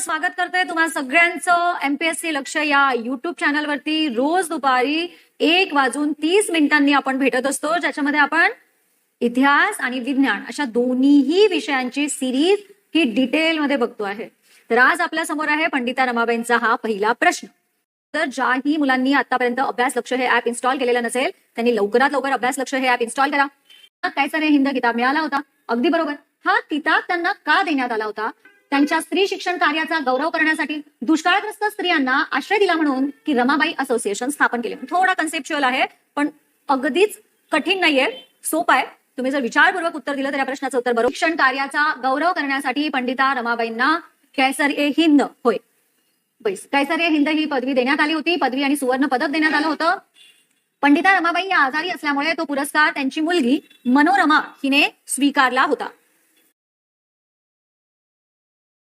स्वागत करते तुम्हा सगळ्यांचं एमपीएससी लक्ष या युट्यूब चॅनलवरती. रोज दुपारी 1:30 आपण भेटत असतो, ज्याच्यामध्ये आपण इतिहास आणि विज्ञान अशा दोन्हीही विषयांची सिरीज ही डिटेलमध्ये बघतो आहे. तर आज आपल्या समोर आहे पंडिता रमाबाईंचा हा पहिला प्रश्न. तर ज्याही मुलांनी आतापर्यंत अभ्यास लक्ष हे ऍप इन्स्टॉल केलेलं नसेल त्यांनी लवकरात लवकर अभ्यास लक्ष हे ऍप इन्स्टॉल करा. कैसर ए हिंद किताब मिळाला होता, अगदी बरोबर. हा किताब त्यांना का देण्यात आला होता? त्यांच्या स्त्री शिक्षण कार्याचा गौरव करण्यासाठी, दुष्काळग्रस्त स्त्रियांना आश्रय दिला म्हणून, की रमाबाई असोसिएशन स्थापन केले. थोडा कन्सेप्च्युअल आहे पण अगदीच कठीण नाहीये, सोपं आहे. तुम्ही जर विचारपूर्वक उत्तर दिलं तर या प्रश्नाचं उत्तर बरोबर. शिक्षण कार्याचा गौरव करण्यासाठी पंडिता रमाबाईंना कैसर ए हिंद, होय कैसर ए हिंद ही पदवी देण्यात आली होती. पदवी आणि सुवर्ण पदक देण्यात आलं होतं. पंडिता रमाबाई या आजारी असल्यामुळे तो पुरस्कार त्यांची मुलगी मनोरमा हिने स्वीकारला होता.